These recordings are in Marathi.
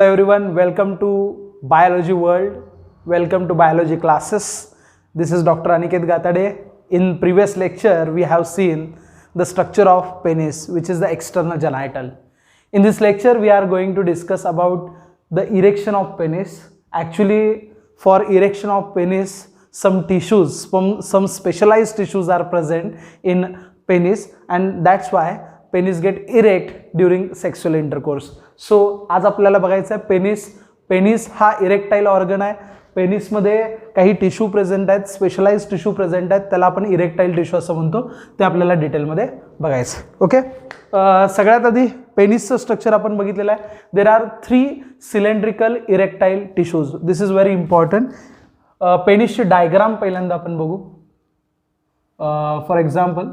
Hello everyone, welcome to Biology World. Welcome to biology classes. This is Dr. Aniket Gatade. In previous lecture, we have seen the structure of penis, which is the external genital. In this lecture, we are going to discuss about the erection of penis. Actually, for erection of penis, some tissues, some specialized tissues are present in penis, and that's why penis get erect during sexual intercourse. So आज आपल्याला बघायचं आहे पेनिस हा इरेक्टाईल ऑर्गन आहे. पेनिसमध्ये काही टिश्यू प्रेझेंट आहेत, स्पेशलाइज टिश्यू प्रेझेंट आहेत, त्याला आपण इरेक्टाईल टिश्यू असं म्हणतो. ते आपल्याला डिटेलमध्ये बघायचं. ओके, सगळ्यात आधी पेनिसचं स्ट्रक्चर आपण बघितलेलं आहे. There are 3 cylindrical erectile tissues. This is very important. पेनिसची डायग्राम पहिल्यांदा आपण बघू. For example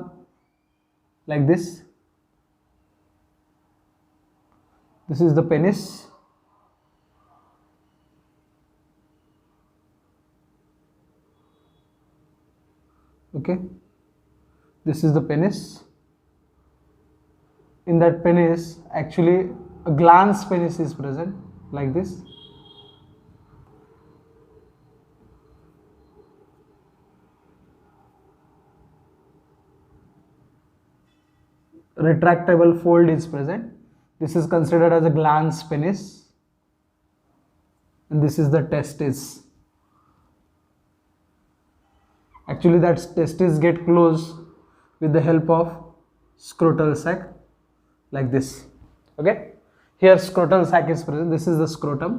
like this. This is the penis. Okay, this is the penis. In that penis, actually a glans penis is present like this. Retractable fold is present. This is considered as a glans penis, and this is the testis. Actually, that testis get closed with the help of scrotal sac, like this. Okay, here scrotal sac is present. This is the scrotum.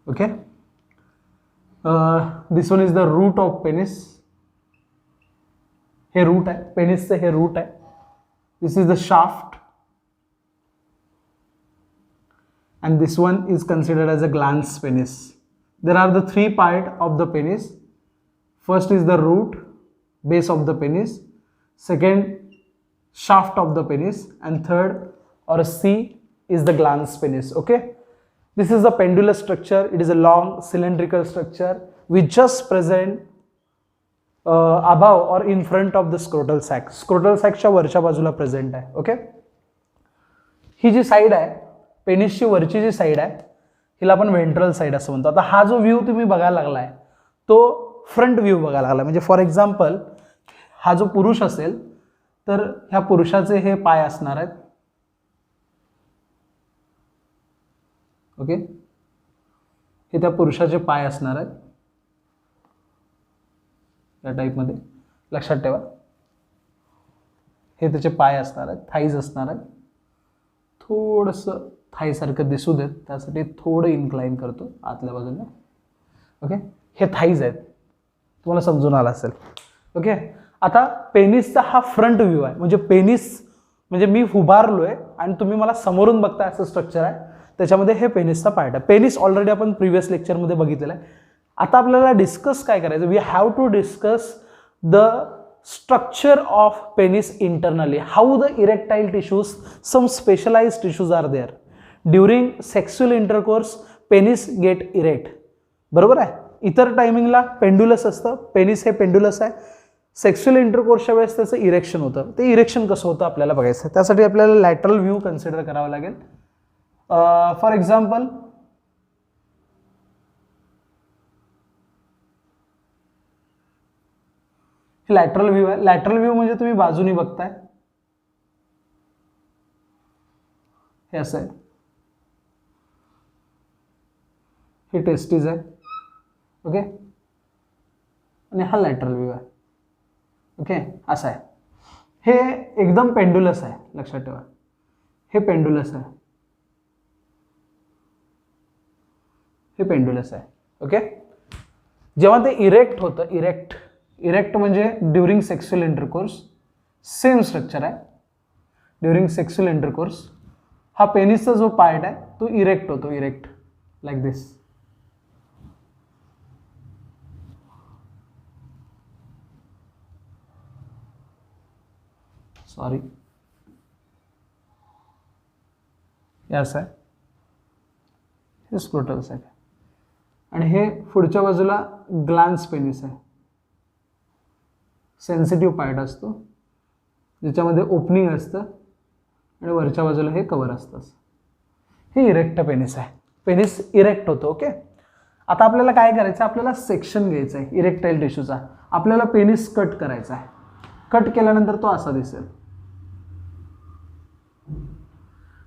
Okay, this one is the root of penis. Here root है, penis से here root है. This is the shaft, and this one is considered as a glans penis. There are the 3 parts of the penis. First is the root, base of the penis. Second, shaft of the penis, and third, or C, is the glans penis. Okay, this is the pendulous structure. It is a long cylindrical structure which just present above or in front of the scrotal sac. Scrotal सॅकच्या वरच्या बाजूला प्रेझेंट आहे. ओके, ही जी साईड आहे पेनिसची वरची जी साईड आहे हिला आपण वेंट्रल साईड असं म्हणतो. आता हा जो व्ह्यू तुम्ही बघायला लागलाय तो फ्रंट व्ह्यू बघायला लागलाय. म्हणजे फॉर एक्झाम्पल हा जो पुरुष असेल तर ह्या पुरुषाचे हे पाय असणार आहेत. ओके, हे त्या पुरुषाचे पाय असणार आहेत या टाईपमध्ये. लक्षात ठेवा, हे त्याचे पाय असणार आहेत, थाईज असणार आहेत. थोडंसं थाईसारखं दिसू देत त्यासाठी थोडं इन्क्लाइन करतो आतल्या बाजूला. ओके, हे थाईज आहेत, तुम्हाला समजून आलं असेल. ओके, आता पेनिसचा हा फ्रंट व्ह्यू आहे. म्हणजे पेनिस म्हणजे मी उभारलोय आणि तुम्ही मला समोरून बघताय असं स्ट्रक्चर आहे. त्याच्यामध्ये हे पेनिसचा पार्ट आहे. पेनिस ऑलरेडी आपण प्रिव्हियस लेक्चरमध्ये बघितलेलं आहे. आता आपल्याला डिस्कस काय करायचं, we have to discuss the structure of penis internally. How the erectile tissues, some specialized tissues are there. During sexual intercourse penis get erect. बरोबर आहे. इतर टायमिंगला पेंड्युलस असतं, पेनिस हे पेंड्युलस आहे. सेक्स्युअल इंटरकोर्सच्या वेळेस त्याचं इरेक्शन होतं. ते इरेक्शन कसं होतं आपल्याला बघायचं. त्यासाठी आपल्याला लॅटरल व्ह्यू कन्सिडर करावा लागेल. फॉर एक्झाम्पल हे लॅटरल व्ह्यू आहे. लॅटरल व्ह्यू म्हणजे तुम्ही बाजूनी बघताय, हे असं आहे. हे टेस्टीज आहे. ओके, आणि हा लॅटरल व्ह्यू आहे. ओके, असा आहे. हे एकदम पेंड्युलस आहे. लक्षात ठेवा, हे पेंड्युलस आहे, हे पेंड्युलस आहे. ओके, जेव्हा ते इरेक्ट होतं, इरेक्ट म्हणजे during sexual intercourse, same structure आहे. ड्युरिंग सेक्स्युअल इंटरकोर्स हा पेनिसचा जो पार्ट आहे तो इरेक्ट होतो. इरेक्ट लाईक दिस. सॉरी, असं आहे. हे स्क्रोटल सॅक आहे आणि हे पुढच्या बाजूला ग्लान्स पेनिस आहे. सेन्सिटिव्ह पार्ट असतो ज्याच्यामध्ये ओपनिंग असतं आणि वरच्या बाजूला हे कवर असतं. हे इरेक्ट पेनिस आहे. पेनिस इरेक्ट होतो. ओके. आता आपल्याला काय करायचं, आपल्याला सेक्शन घ्यायचं आहे इरेक्टाईल टिश्यूचा. आपल्याला पेनिस कट करायचा आहे. कट केल्यानंतर तो असा दिसेल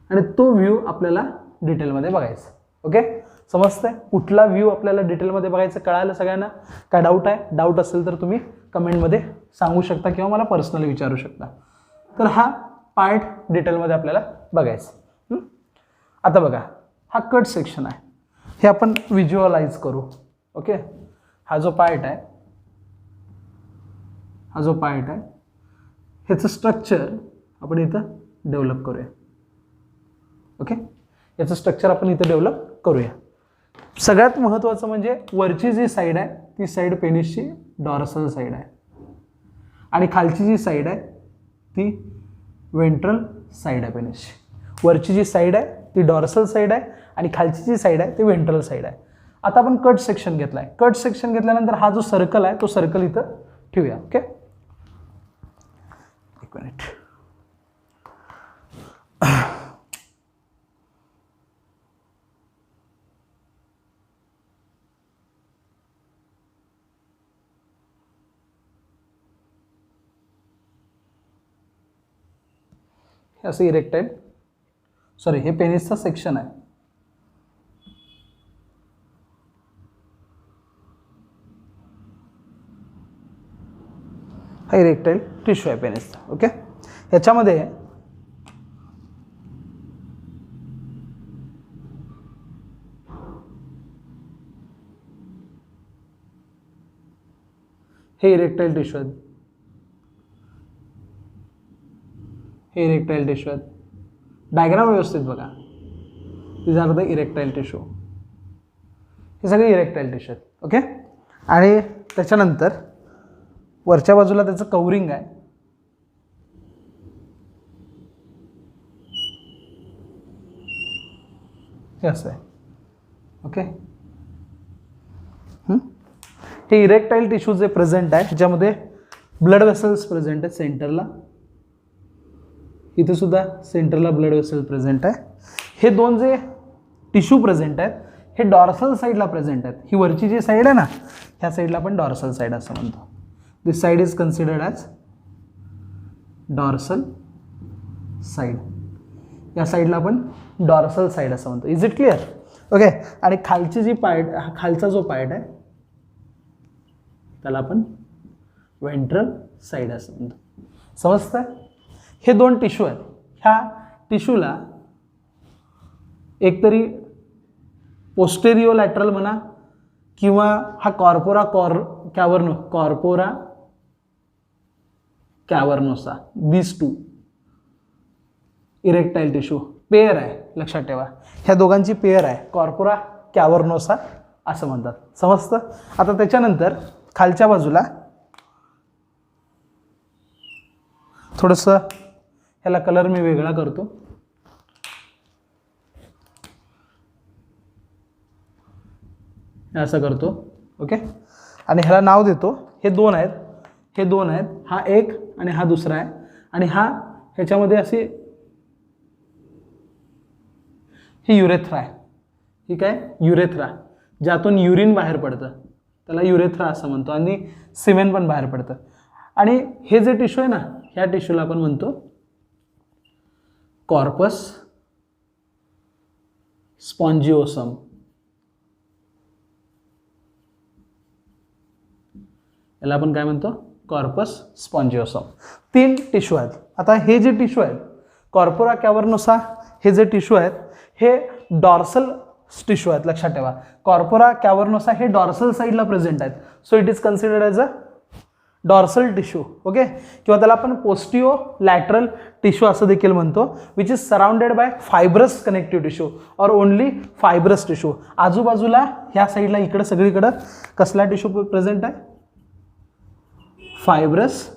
आणि तो व्ह्यू आपल्याला डिटेलमध्ये बघायचा. ओके, समजतंय? कुठला व्ह्यू आपल्याला डिटेलमध्ये बघायचं कळालं सगळ्यांना? काय डाऊट आहे? डाऊट असेल तर तुम्ही कमेंटमध्ये सांगू शकता किंवा मला पर्सनली विचारू शकता. तर हा पार्ट डिटेलमध्ये आपल्याला बघायचं. आता बघा, हा कट सेक्शन आहे. हे आपण व्हिज्युअलाइज करू. ओके, हा जो पार्ट आहे, ह्याचं स्ट्रक्चर आपण इथं डेव्हलप करूया. ओके, याचं स्ट्रक्चर आपण इथं डेव्हलप करूया. सगळ्यात महत्त्वाचं म्हणजे वरची जी साईड आहे ती साईड पेनिसची डॉर्सल साईड आहे आणि खालची जी साईड आहे ती वेंट्रल साईड आहे पेनिसची. वरची जी साईड आहे ती डॉर्सल साईड आहे आणि खालची जी साईड आहे ती वेंट्रल साईड आहे. आता आपण कट सेक्शन घेतला आहे. कट सेक्शन घेतल्यानंतर हा जो सर्कल आहे तो सर्कल इथं ठेवूया. ओके, एक मिनिट. हे असं इरेक्टाईल, सॉरी, हे पेनिसचं सेक्शन आहे. हा इरेक्टाईल टिश्यू आहे पेनिसचा. ओके, ह्याच्यामध्ये हे इरेक्टाईल टिश्यू आहेत. हे इरेक्टाईल टिश्यू आहेत. डायग्राम व्यवस्थित बघा. दिस आर द इरेक्टाईल टिश्यू. हे सगळे इरेक्टाईल टिश्यू आहेत. ओके, आणि त्याच्यानंतर वरच्या बाजूला त्याचं कवरिंग आहे. हे असं आहे. ओके, हे इरेक्टाईल टिश्यू जे प्रेझेंट आहे ह्याच्यामध्ये ब्लड वेसल्स प्रेझेंट आहेत सेंटरला. इथे सुद्धा सेंटरला ब्लड वेसल प्रेझेंट आहे. हे दोन जे टिश्यू प्रेझेंट आहेत हे डॉर्सल साईडला प्रेझेंट आहेत. ही वरची जी साईड आहे ना, ह्या साईडला आपण डॉर्सल साईड असं म्हणतो. This side is considered as dorsal side. या साईडला आपण डॉर्सल साईड असं म्हणतो. Is it clear? ओके, आणि खालची जी पार्ट, खालचा जो पार्ट आहे त्याला आपण वेंट्रल साईड असं म्हणतो. समजतंय? हे दोन टिश्यू आहेत. ह्या टिश्यूला एकतरी पोस्टेरियो लॅटरल म्हणा किंवा हा corpora cavernosa, this two erectile tissue pair आहे. लक्षात ठेवा, ह्या दोघांची पेअर आहे. कॉर्पोरा कॅव्हर्नोसा असं म्हणतात. समजतं? आता त्याच्यानंतर खालच्या बाजूला थोडंसं ह्याला कलर मी वेगळा करतो. असं करतो. ओके, आणि ह्याला नाव देतो. हे दोन आहेत, हे दोन आहेत. हा एक आणि हा दुसरा आहे. आणि हा ह्याच्यामध्ये अशी ही युरेथ्रा आहे. ही काय? युरेथ्रा, ज्यातून युरिन बाहेर पडतं त्याला युरेथ्रा असं म्हणतो आणि सिमेन पण बाहेर पडतं. आणि हे जे टिश्यू आहे ना, ह्या टिश्यूला आपण म्हणतो कॉर्पस स्पॉन्जिओसम. याला आपण काय म्हणतो? कॉर्पस स्पॉन्जिओसम. तीन टिश्यू आहेत. आता हे जे टिश्यू आहेत कॉर्पोरा कॅव्हर्नोसा, हे जे टिश्यू आहेत हे डॉर्सल टिश्यू आहेत. लक्षात ठेवा, कॉर्पोरा कॅव्हर्नोसा हे डॉर्सल साईडला प्रेझेंट आहेत. So it is considered as a dorsal tissue. Okay, किंवा त्याला आपण पोस्टिओ लॅटरल टिश्यू असं देखील म्हणतो, which is surrounded by fibrous connective tissue और ओनली फायब्रस टिश्यू. आजूबाजूला ह्या साईडला इकडं सगळीकडं कसला टिश्यू प्रेझेंट आहे? फायब्रस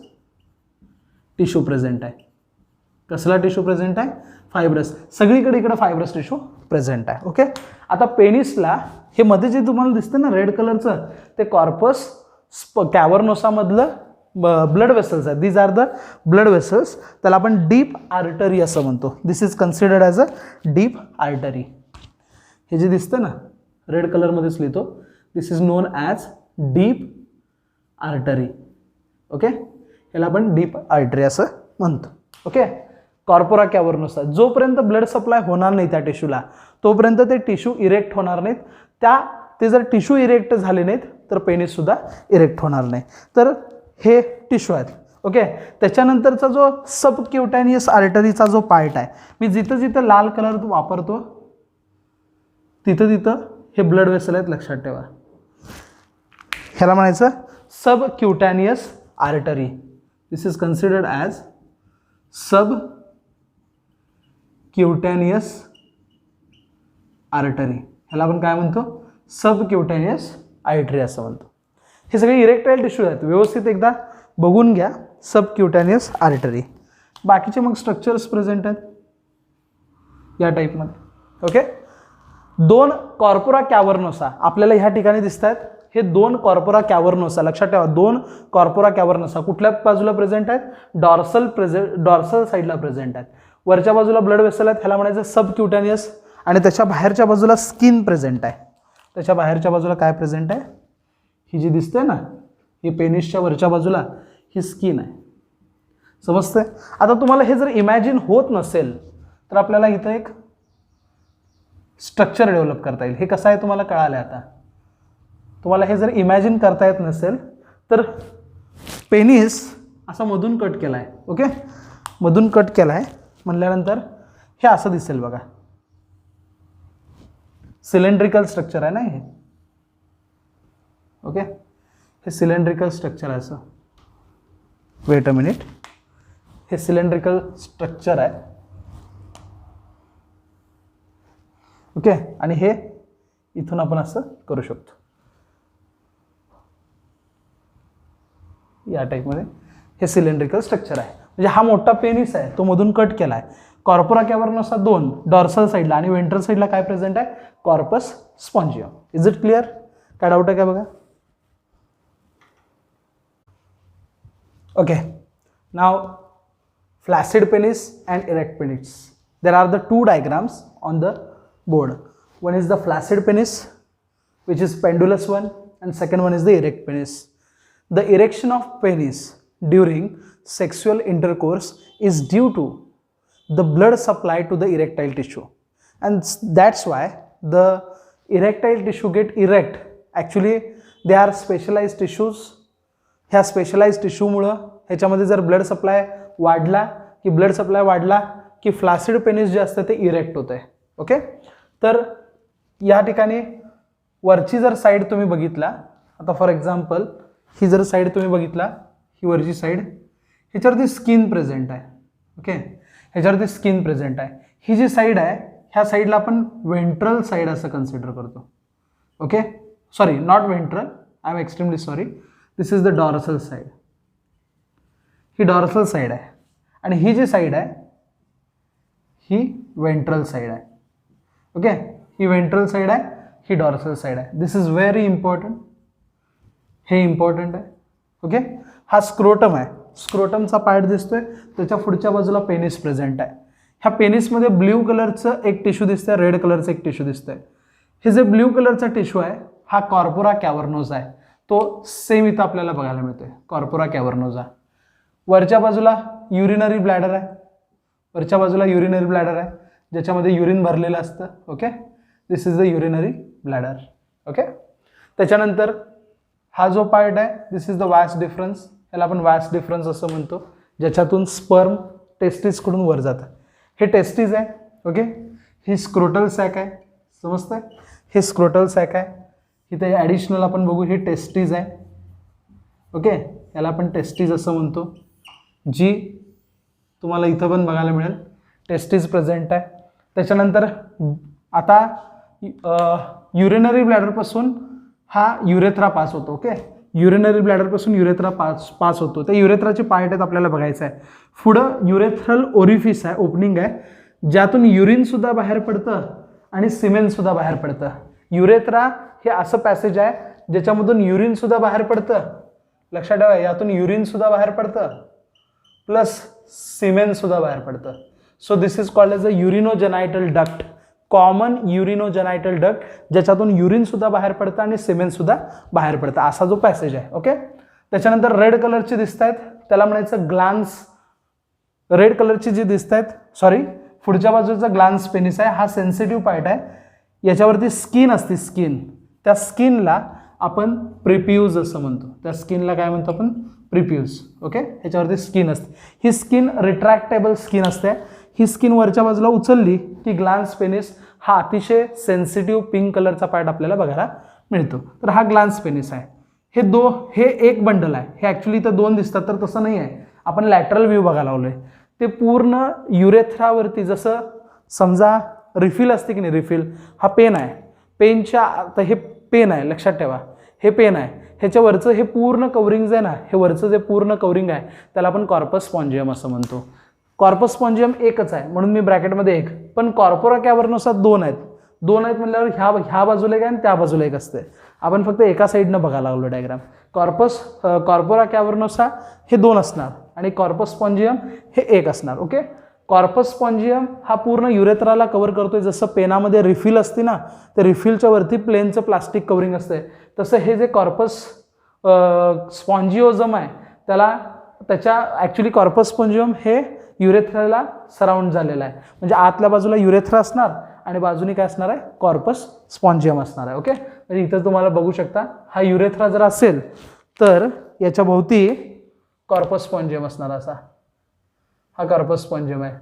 टिश्यू प्रेझेंट आहे. कसला टिश्यू प्रेझेंट आहे? फायब्रस. सगळीकडे इकडे फायब्रस टिश्यू प्रेझेंट आहे. ओके, आता पेनिसला हे मध्ये जे तुम्हाला दिसतं ना रेड कलरचं, ते कॉर्पस कॅव्हर्नोसा मधलं ब्लड वेसल्स आहेत, these are the blood vessels, त्याला आपण डीप आर्टरी असं म्हणतो. This is considered as a deep artery. हे जे दिसतं ना रेड कलरमध्येच लिहितो, this is known as deep artery. Okay, याला आपण डीप आर्टरी असं म्हणतो. ओके, कॉर्पोरा कॅव्हर्नोसा, जोपर्यंत ब्लड सप्लाय होणार नाही त्या टिश्यूला तोपर्यंत ते टिश्यू इरेक्ट होणार नाहीत. ते जर टिश्यू इरेक्ट झाले नाहीत तर पेनिससुद्धा इरेक्ट होणार नाही. तर हे टिश्यू आहेत. ओके, त्याच्यानंतरचा जो सबक्युटॅनियस आर्टरीचा जो पार्ट आहे, मी जिथं जिथं लाल कलर वापरतो तिथं तिथं हे ब्लड वेसल आहेत, लक्षात ठेवा. ह्याला म्हणायचं subcutaneous artery. This is considered as subcutaneous artery. ह्याला आपण काय म्हणतो, सबक्युटॅनियस आर्टरी असं म्हणतो. हे सगळे इरेक्टाईल टिश्यू आहेत, व्यवस्थित एकदा बघून घ्या. सबक्युटॅनियस आर्टरी. बाकीचे मग स्ट्रक्चर्स प्रेझेंट आहेत या टाईपमध्ये. ओके, 2 कॉर्पोरा कॅव्हर्नोसा आपल्याला ह्या ठिकाणी दिसत आहेत. हे 2 कॉर्पोरा कॅव्हर्नोसा, लक्षात ठेवा 2 कॉर्पोरा कॅव्हर्नोसा कुठल्या बाजूला प्रेझेंट आहेत, डॉर्सल साईडला प्रेझेंट आहेत. वरच्या बाजूला ब्लड वेसल आहेत, ह्याला म्हणायचं सबक्युटॅनियस, आणि त्याच्या बाहेरच्या बाजूला स्किन प्रेझेंट आहे. त्याच्या बाहेरच्या बाजूला काय प्रेझेंट आहे, ही जी दिसते ना ही पेनिसच्या वरच्या बाजूला ही स्किन आहे. समजतंय. आता तुम्हाला हे जर इमॅजिन होत नसेल तर आपल्याला इथं एक स्ट्रक्चर डेव्हलप करता येईल. हे कसं आहे तुम्हाला कळालं आहे. आता तुम्हाला हे जर इमॅजिन करता येत नसेल तर पेनिस असा मधून कट केला आहे. ओके, मधून कट केला आहे म्हणल्यानंतर हे असं दिसेल बघा. सिलेंड्रिकल स्ट्रक्चर आहे ना हे. ओके, हे सिलेंड्रिकल स्ट्रक्चर आहे असं. वेट अ मिनिट, हे सिलेंड्रिकल स्ट्रक्चर आहे. ओके, आणि हे इथून आपण असं करू शकतो या टाईपमध्ये. हे सिलेंड्रिकल स्ट्रक्चर आहे. म्हणजे हा मोठा पेनिस आहे तो मधून कट केला आहे. कॉर्पोरा कॅव्हर्नोसा 2 डॉर्सल साईडला आणि वेंट्रल साईडला काय प्रेझेंट आहे, corpus spongium. Is it clear? काय डाऊट आहे का बघा. ओके, नाव flaccid penis and erect penis. There are the 2 diagrams on the board. One is the flaccid penis, which is pendulous one, and second one is the erect penis. The erection of penis during sexual intercourse is due to the blood supply to the erectile tissue, and that's why the erectile tissue get erect. Actually they are specialized tissues. ह्या स्पेशलाइज टिश्यूमुळं ह्याच्यामध्ये जर ब्लड सप्लाय वाढला की फ्लॅसिड पेनिस जे असतं ते इरेक्ट होतं आहे. ओके, तर या ठिकाणी वरची जर साईड तुम्ही बघितला, आता फॉर एक्झाम्पल ही जर साईड तुम्ही बघितला, ही वरची साईड, ह्याच्यावरती स्किन प्रेझेंट आहे. ओके, ह्याच्यावरती स्किन प्रेझेंट आहे. ही जी साईड आहे ह्या साईडला आपण वेंट्रल साईड असं कन्सिडर करतो. Okay, sorry, not ventral, I am extremely sorry. This is the dorsal side. He dorsal side आहे आणि ही जी साईड आहे ही वेंट्रल साईड आहे. ओके, ही वेंट्रल साईड आहे, ही डॉर्सल साईड आहे. दिस इज व्हेरी इम्पॉर्टंट. हे इम्पॉर्टंट आहे. ओके, हा स्क्रोटम आहे. स्क्रोटमचा पार्ट दिसतोय, त्याच्या पुढच्या बाजूला पेनिस प्रेझेंट आहे. ह्या पेनिसमध्ये ब्ल्यू कलरचं एक टिश्यू दिसतंय, रेड कलरचं एक टिश्यू दिसतंय. हे जे ब्ल्यू कलरचा टिश्यू आहे हा कॉर्पोरा कॅव्हर्नोसा आहे. तो सेम इथं आपल्याला बघायला मिळतोय, कॉर्पोरा कॅव्हर्नोसा. वरच्या बाजूला युरिनरी ब्लॅडर आहे. वरच्या बाजूला युरिनरी ब्लॅडर आहे ज्याच्यामध्ये युरिन भरलेलं असतं. Okay, this is the urinary bladder. Okay, त्याच्यानंतर हा जो पार्ट आहे दिस इज द वॅस डिफरन्स. याला आपण वॅस डिफरन्स असं म्हणतो, ज्याच्यातून स्पर्म टेस्टिसकडून वर जातं. हे टेस्टिस आहे. ओके, ही स्क्रोटल सॅक आहे. समजतंय, हे स्क्रोटल सॅक आहे. इथे ॲडिशनल आपण बघू, ही टेस्टिस आहे. ओके, याला आपण टेस्टिस असं म्हणतो, जी तुम्हाला इथं पण बघायला मिळेल. टेस्टिस प्रेझेंट आहे. त्याच्यानंतर आता युरिनरी ब्लॅडरपासून हा युरेथ्रा पास होतो. ओके, युरिनरी ब्लॅडरपासून युरेथ्रा पास होतो. त्या युरेथ्राचे पार्ट आहेत आपल्याला बघायचं आहे. पुढं युरेथ्रल ओरिफिस आहे, ओपनिंग आहे, ज्यातून युरिनसुद्धा बाहेर पडतं आणि सिमेनसुद्धा बाहेर पडतं. युरेथ्रा हे असं पॅसेज आहे ज्याच्यामधून युरिनसुद्धा बाहेर पडतं लक्षात ठेवा, यातून युरिन सुद्धा बाहेर पडतं प्लस सिमेन सुद्धा बाहेर पडतं. So this is called as a urinogenital duct, common urinogenital duct, ज्याच्यातून युरिन सुद्धा बाहेर पडतं आणि सिमेन सुद्धा बाहेर पडतं, असा जो पॅसेज आहे. ओके. त्याच्यानंतर रेड कलरची दिसत आहेत, त्याला म्हणायचं ग्लान्स. रेड कलरची जी दिसत आहेत, सॉरी, पुढच्या बाजूचा ग्लान्स पेनिस आहे, हा सेन्सिटिव्ह पार्ट आहे. याच्यावरती स्किन असते, स्किन. त्या स्किनला आपण प्रिप्यूज असं म्हणतो. त्या स्किनला काय म्हणतो आपण? प्रिप्यूज. ओके. ह्याच्यावरती स्किन असते. ही स्किन रिट्रॅक्टेबल स्किन असते. ही स्किन वरच्या बाजूला उचलली की ग्लान्स पेनिस हा अतिशय सेन्सिटिव्ह पिंक कलरचा पार्ट आपल्याला बघायला मिळतो. तर हा ग्लान्स पेनिस आहे. हे एक बंडल आहे. हे ॲक्च्युली इथं दोन दिसतात, तर तसं नाही आहे. आपण लॅटरल व्ह्यू बघायला लावलोय. ते पूर्ण युरेथ्रावरती, जसं समजा रिफिल असते की नाही, रिफिल हा पेन आहे. पेनच्या आता हे पेन आहे, लक्षात ठेवा, हे पेन आहे. ह्याच्यावरचं हे पूर्ण कवरिंग जे आहे ना, हे वरचं जे पूर्ण कवरिंग आहे त्याला आपण कॉर्पस स्पॉन्जियम असं म्हणतो. कॉर्पस स्पॉन्जियम एकच आहे म्हणून मी ब्रॅकेटमध्ये एक, पण कॉर्पोरा कॅव्हर्नोसा दोन आहेत. म्हणल्यावर ह्या बाजूला एक आहे आणि त्या बाजूला एक असते. आपण फक्त एका साईडनं बघायला लागलो डायग्राम. कॉर्पोरा कॅव्हर्नोसा हे दोन असणार आणि कॉर्पस स्पॉन्जियम हे एक असणार. ओके. कॉर्पस स्पॉन्जियम हा पूर्ण युरेथ्राला कव्हर करतोय. जसं पेनामध्ये रिफिल असते ना, तर रिफिलच्या वरती प्लेनचं प्लास्टिक कवरिंग असते, तसं हे जे कॉर्पस स्पॉन्जिओझम आहे त्याच्या ॲक्च्युली कॉर्पस स्पॉन्जियम हे युरेथ्राला सराउंड झालेला आहे. म्हणजे आतल्या बाजूला युरेथ्रा असणार आणि बाजूने काय असणार आहे? कॉर्पस स्पॉन्जियम असणार आहे. ओके. म्हणजे इथं तुम्हाला बघू शकता, हा युरेथ्रा जर असेल तर याच्या भोवती कॉर्पस स्पॉन्जियम असणार. असा हा कॉर्पस स्पॉन्जियम आहे.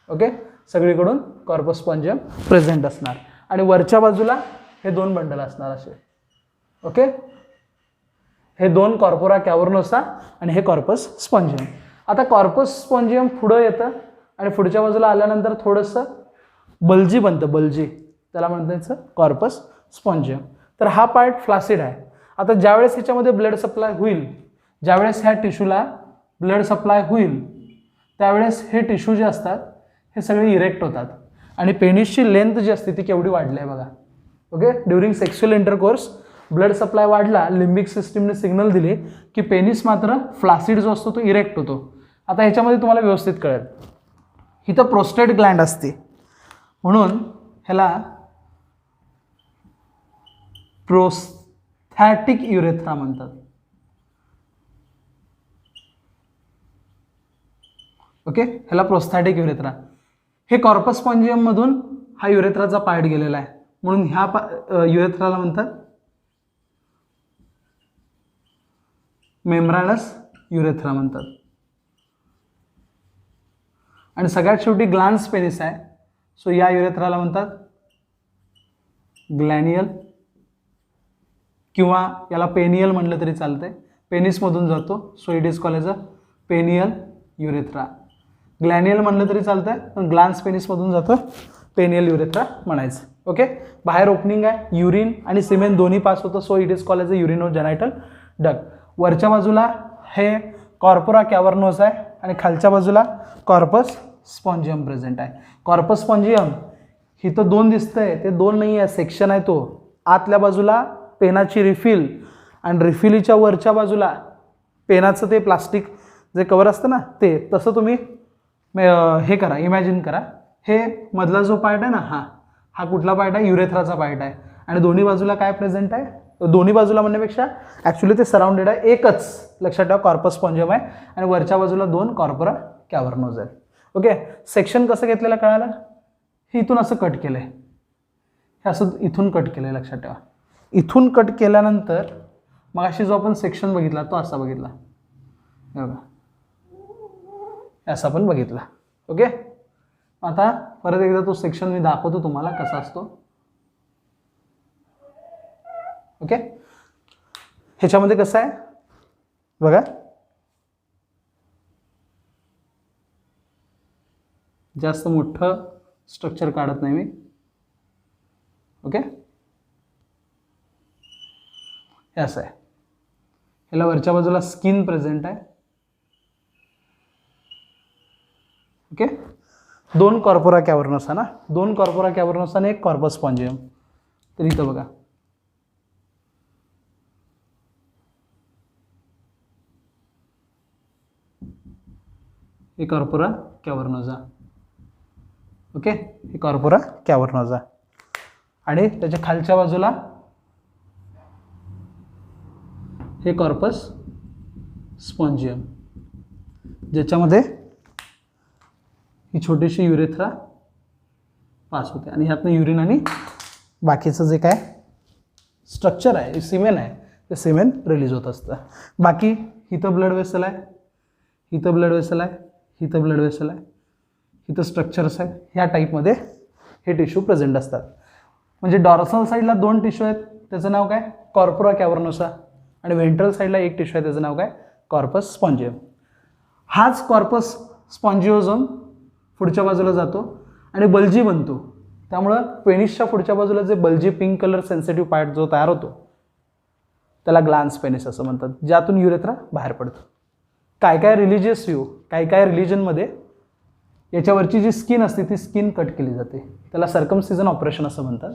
ओके. सगळीकडून कॉर्पस स्पॉन्जियम प्रेझेंट असणार आणि वरच्या बाजूला हे दोन बंडल असणार असे. ओके. हे दोन कॉर्पोरा कॅव्हर्नोसा आणि हे कॉर्पस स्पॉन्जियम. आता कॉर्पस स्पॉन्जियम पुढं येतं आणि पुढच्या बाजूला आल्यानंतर थोडंसं बल्जी बनतं, बल्जी, त्याला म्हणतात कॉर्पस स्पॉन्जियम. तर हा पार्ट फ्लासिड आहे. आता ज्यावेळेस ह्याच्यामध्ये ब्लड सप्लाय होईल, ज्यावेळेस ह्या टिश्यूला ब्लड सप्लाय होईल, त्यावेळेस हे टिश्यू जे असतात हे सगळे इरेक्ट होतात आणि पेनिसची लेंथ जी असते ती केवढी वाढली आहे बघा. Okay. During sexual intercourse blood supply वाढला, लिम्बिक सिस्टीमने सिग्नल दिली की पेनिस मात्र फ्लासिड जो असतो तो इरेक्ट होतो. आता ह्याच्यामध्ये तुम्हाला व्यवस्थित कळेल, इथं प्रोस्टेट ग्लँड असते म्हणून ह्याला प्रोस्थॅटिक युरेथ्रा म्हणतात. ओके. ह्याला प्रोस्थॅटिक युरेथ्रा. हे कॉर्पस स्पॉन्जियम मधून हा युरेथ्राचा पार्ट गेलेला आहे म्हणून ह्या युरेथ्राला म्हणतात मेम्ब्रानस युरेथ्रा म्हणतात. आणि सगळ्यात शेवटी ग्लान्स पेनिस आहे, सो या युरेथ्राला म्हणतात ग्लॅनियल किंवा याला पेनियल म्हणलं तरी चालतंय. पेनिसमधून जातो, so it is called as a penile urethra. Glanial म्हणलं तरी चालतंय, पण ग्लान्स पेनिसमधून जातं, पेनियल युरेथ्रा म्हणायचं. ओके. बाहेर ओपनिंग आहे, युरिन आणि सिमेन दोन्ही पास होतं, so it is called as a urinogenital duct. वरच्या बाजूला हे कॉर्पोरा कॅव्हर्नोसा आहे आणि खालच्या बाजूला कॉर्पस स्पॉन्जियम प्रेझेंट आहे. कॉर्पस स्पॉन्जियम इथं दोन दिसतंय, ते दोन नाही आहे, सेक्शन आहे तो. आतल्या बाजूला पेनाची रिफिल आणि रिफिलीच्या वरच्या बाजूला पेनाचं ते प्लास्टिक जे कवर असतं ना ते. तसं तुम्ही हे करा, इमॅजिन करा. हे मधला जो पार्ट आहे ना, हा कुठला पार्ट आहे? युरेथ्राचा पार्ट आहे. आणि दोन्ही बाजूला काय प्रेझेंट आहे? दोन्ही बाजूला म्हणण्यापेक्षा ॲक्च्युली ते सराउंडेड आहे, एकच लक्षात ठेवा कॉर्पस स्पॉन्जियम आहे आणि वरच्या बाजूला दोन कॉर्पोरा कॅव्हर्नोज आहेत. ओके. सेक्शन कसं घेतलेलं कळालं? हे इथून असं कट केलं आहे, हे असं इथून कट केलं आहे, लक्षात ठेवा. इथून कट केल्यानंतर मग अशी जो आपण सेक्शन बघितला तो असा बघितला, बघा असा पण बघितला. ओके. आता परत एकदा तो सेक्शन मी दाखवतो तुम्हाला कसा असतो. ओके. ह्याच्यामध्ये कसं आहे बघा, जास्त मोठं स्ट्रक्चर काढत नाही मी. ओके. हे असं आहे. ह्याला वरच्या बाजूला स्किन प्रेझेंट आहे. ओके. दोन कॉर्पोरा कॅव्हर्नोसा ना, दोन कॉर्पोरा कॅव्हर्नोसा आणि एक कॉर्पस स्पॉन्जियम. तर इथं बघा हे कॉर्पोरा कॅव्हर्नोजा. ओके, हे कॉर्पोरा कॅव्हर्नोजा. आणि त्याच्या खालच्या बाजूला हे कॉर्पस स्पॉन्जियम, ज्याच्यामध्ये ही छोटीशी युरेथ्रा पास होते आणि ह्यातनं युरिन आणि बाकीचं जे काय स्ट्रक्चर आहे, सिमेन आहे, ते सिमेन रिलीज होत असतं. बाकी इथं ब्लड वेसल आहे, इथं ब्लड वेसल आहे, इथं ब्लड वेसल आहे, इथं स्ट्रक्चर्स आहेत. ह्या टाईपमध्ये हे टिश्यू प्रेझेंट असतात. म्हणजे डॉर्सल साईडला 2 टिश्यू आहेत, त्याचं नाव काय कॉर्पोरा कॅव्हर्नोसा, आणि व्हेंट्रल साईडला 1 टिश्यू आहे, त्याचं नाव काय कॉर्पस स्पॉन्जियम. हाच कॉर्पस स्पॉन्जिओझोम पुढच्या बाजूला जातो आणि बल्जी बनतो. त्यामुळं पेनिसच्या पुढच्या बाजूला जे bulgy pink colour sensitive part जो तयार होतो त्याला ग्लान्स पेनिस असं म्हणतात, ज्यातून युरेथ्रा बाहेर पडतो. काय काय रिलिजियस व्ह्यू, काय काय रिलिजनमध्ये याच्यावरची जी स्किन असते ती स्किन कट केली जाते, त्याला सर्कमसिजन ऑपरेशन असं म्हणतात.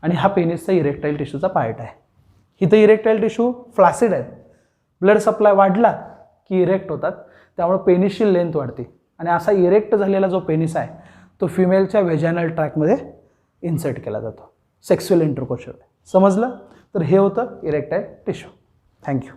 आणि हा पेनिसचा इरेक्टाईल टिश्यूचा पार्ट आहे. इथं इरेक्टाईल टिश्यू फ्लॅसिड आहेत, ब्लड सप्लाय वाढला की इरेक्ट होतात, त्यामुळे पेनिसची लेंथ वाढते. आणि असा इरेक्ट झालेला जो पेनिस आहे तो फिमेलच्या व्हेजायनल ट्रॅकमध्ये इन्सर्ट केला जातो सेक्स्युअल इंटरकोर्समध्ये. समजलं? तर हे होतं इरेक्टाईल टिश्यू. थँक्यू.